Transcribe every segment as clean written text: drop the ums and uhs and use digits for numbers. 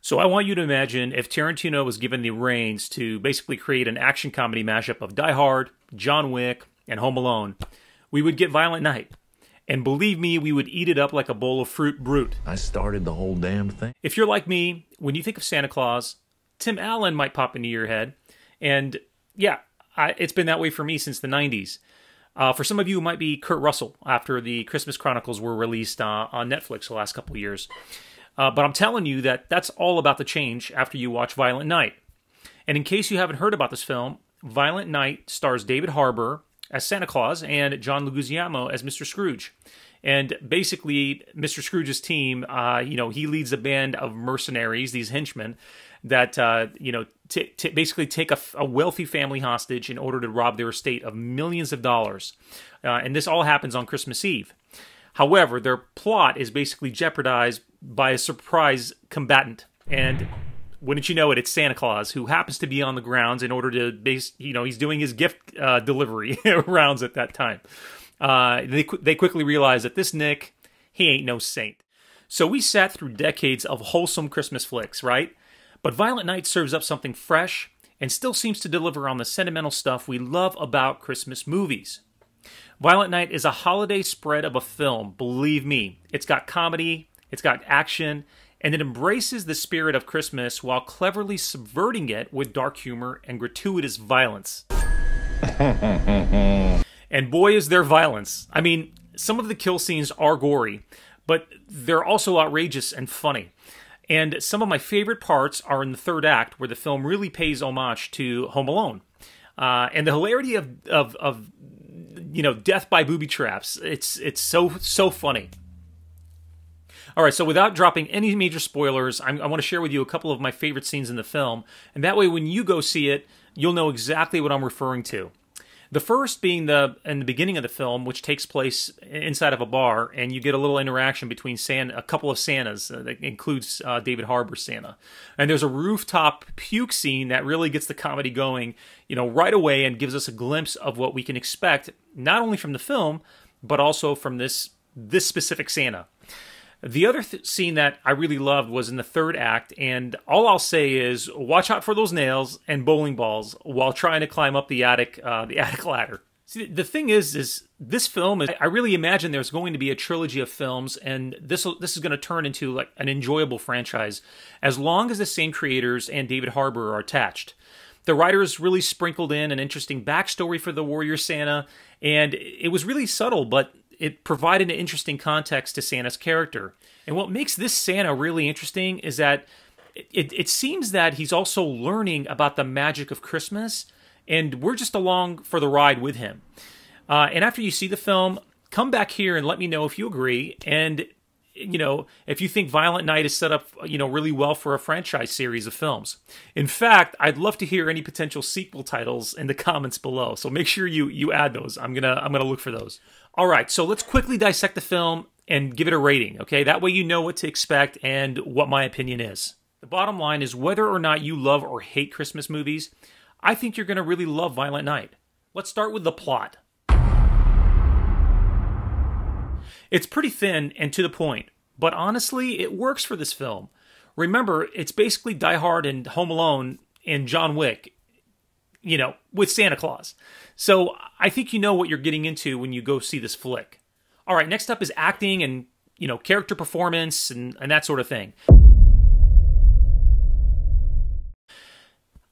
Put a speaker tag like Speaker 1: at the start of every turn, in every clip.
Speaker 1: So I want you to imagine if Tarantino was given the reins to basically create an action comedy mashup of Die Hard, John Wick, and Home Alone, we would get Violent Night. And believe me, we would eat it up like a bowl of fruit brute.
Speaker 2: I started the whole damn thing.
Speaker 1: If you're like me, when you think of Santa Claus, Tim Allen might pop into your head. And yeah, it's been that way for me since the 90s. For some of you, it might be Kurt Russell after the Christmas Chronicles were released on Netflix the last couple of years. But I'm telling you that that's all about to change after you watch Violent Night. And in case you haven't heard about this film, Violent Night stars David Harbour as Santa Claus and John Leguizamo as Mr. Scrooge. And basically, Mr. Scrooge's team, he leads a band of mercenaries, these henchmen, that, basically take a wealthy family hostage in order to rob their estate of millions of dollars. And this all happens on Christmas Eve. However, their plot is basically jeopardized by a surprise combatant. And wouldn't you know it, it's Santa Claus, who happens to be on the grounds in order to, he's doing his gift delivery rounds at that time. They quickly realize that this Nick, he ain't no saint. So we sat through decades of wholesome Christmas flicks, right? But Violent Night serves up something fresh and still seems to deliver on the sentimental stuff we love about Christmas movies. Violent Night is a holiday spread of a film, believe me. It's got comedy, it's got action, and it embraces the spirit of Christmas while cleverly subverting it with dark humor and gratuitous violence. And boy, is there violence. I mean, some of the kill scenes are gory, but they're also outrageous and funny. And some of my favorite parts are in the third act, where the film really pays homage to Home Alone. And the hilarity of death by booby traps, it's so funny. All right, so without dropping any major spoilers, I want to share with you a couple of my favorite scenes in the film, and that way when you go see it, you'll know exactly what I'm referring to. The first being in the beginning of the film, which takes place inside of a bar, and you get a little interaction between a couple of Santas that includes David Harbour's Santa. And there's a rooftop puke scene that really gets the comedy going, right away, and gives us a glimpse of what we can expect, not only from the film, but also from this specific Santa. The other scene that I really loved was in the third act, and all I'll say is watch out for those nails and bowling balls while trying to climb up the attic ladder. See, the thing is this film I really imagine there's going to be a trilogy of films, and this is going to turn into like an enjoyable franchise as long as the same creators and David Harbour are attached. The writers really sprinkled in an interesting backstory for the Warrior Santa, and it was really subtle, but it provided an interesting context to Santa's character. And what makes this Santa really interesting is that it seems that he's also learning about the magic of Christmas, and we're just along for the ride with him. And after you see the film, come back here and let me know if you agree, and if you think Violent Night is set up, really well for a franchise series of films. In fact, I'd love to hear any potential sequel titles in the comments below. So make sure you add those. I'm gonna look for those. All right, so let's quickly dissect the film and give it a rating. Okay, that way you know what to expect and what my opinion is. The bottom line is whether or not you love or hate Christmas movies, I think you're gonna really love Violent Night. Let's start with the plot. It's pretty thin and to the point, but honestly, it works for this film. Remember, it's basically Die Hard and Home Alone and John Wick, with Santa Claus. So I think you know what you're getting into when you go see this flick. All right, next up is acting and, character performance and that sort of thing.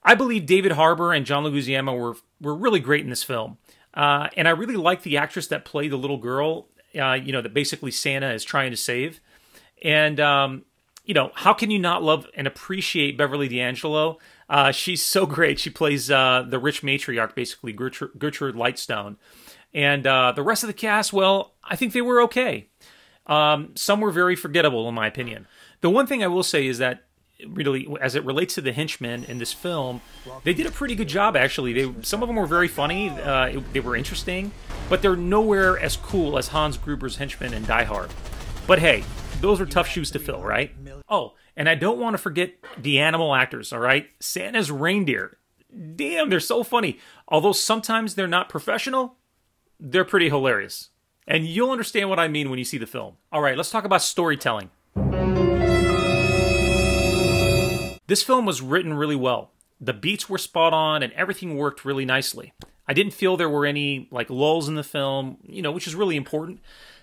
Speaker 1: I believe David Harbour and John Leguizamo were really great in this film. And I really like the actress that played the little girl, that basically Santa is trying to save. And, how can you not love and appreciate Beverly D'Angelo? She's so great. She plays the rich matriarch, basically, Gertrude Lightstone. And the rest of the cast, well, I think they were okay. Some were very forgettable, in my opinion. The one thing I will say is that, really, as it relates to the henchmen in this film, they did a pretty good job, actually. Some of them were very funny. They were interesting. But they're nowhere as cool as Hans Gruber's henchmen in Die Hard. But hey, those are tough shoes to fill, right? Oh, and I don't want to forget the animal actors, all right? Santa's reindeer. Damn, they're so funny. Although sometimes they're not professional, they're pretty hilarious. And you'll understand what I mean when you see the film. All right, let's talk about storytelling. This film was written really well. The beats were spot on and everything worked really nicely. I didn't feel there were any like lulls in the film, which is really important.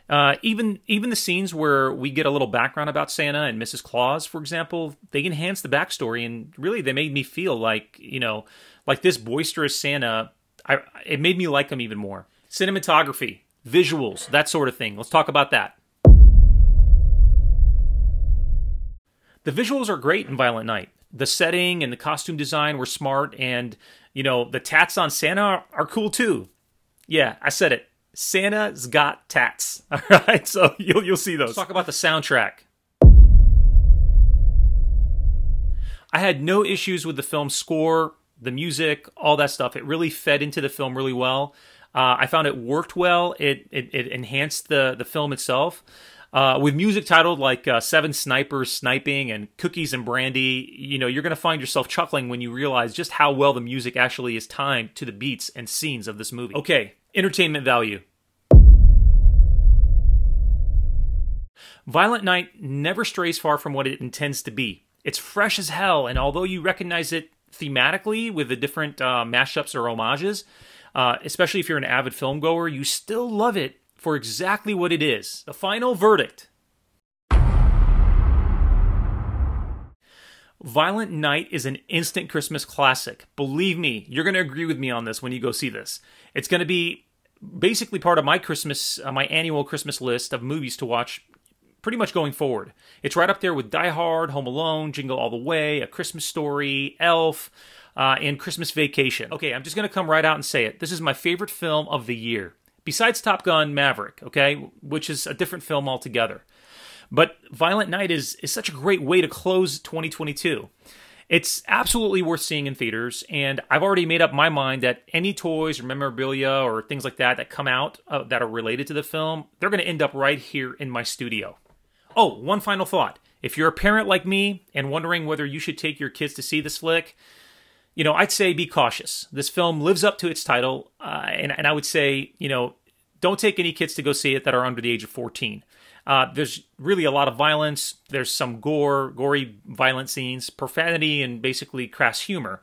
Speaker 1: Even the scenes where we get a little background about Santa and Mrs. Claus, for example, they enhance the backstory, and really they made me feel like, like this boisterous Santa, it made me like him even more. Cinematography, visuals, that sort of thing. Let's talk about that. The visuals are great in Violent Night. The setting and the costume design were smart, and, the tats on Santa are cool too. Yeah, I said it. Santa's got tats. All right, so you'll see those. Let's talk about the soundtrack. I had no issues with the film's score, the music, all that stuff. It really fed into the film really well. I found it worked well. It enhanced the film itself. With music titled like Seven Snipers Sniping and Cookies and Brandy, you're going to find yourself chuckling when you realize just how well the music actually is timed to the beats and scenes of this movie. Okay, entertainment value. Violent Night never strays far from what it intends to be. It's fresh as hell, and although you recognize it thematically with the different mashups or homages, especially if you're an avid film goer, you still love it for exactly what it is. The final verdict. Violent Night is an instant Christmas classic. Believe me, you're going to agree with me on this when you go see this. It's going to be basically part of my my annual Christmas list of movies to watch pretty much going forward. It's right up there with Die Hard, Home Alone, Jingle All the Way, A Christmas Story, Elf, and Christmas Vacation. Okay, I'm just going to come right out and say it. This is my favorite film of the year. Besides Top Gun Maverick, okay, which is a different film altogether. But Violent Night is such a great way to close 2022. It's absolutely worth seeing in theaters, and I've already made up my mind that any toys or memorabilia or things like that come out that are related to the film, they're going to end up right here in my studio. Oh, one final thought. If you're a parent like me and wondering whether you should take your kids to see this flick, I'd say be cautious. This film lives up to its title, and I would say, don't take any kids to go see it that are under the age of 14. There's really a lot of violence. There's some gory, violent scenes, profanity, and basically crass humor.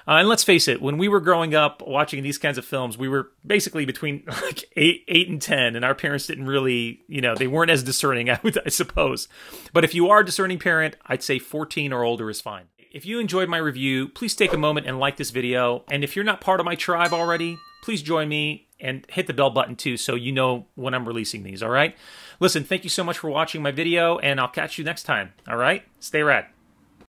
Speaker 1: And let's face it, when we were growing up watching these kinds of films, we were basically between like 8 and 10, and our parents didn't really, they weren't as discerning, I suppose. But if you are a discerning parent, I'd say 14 or older is fine. If you enjoyed my review, please take a moment and like this video. And if you're not part of my tribe already, please join me and hit the bell button too so you know when I'm releasing these, all right? Listen, thank you so much for watching my video, and I'll catch you next time, all right? Stay rad.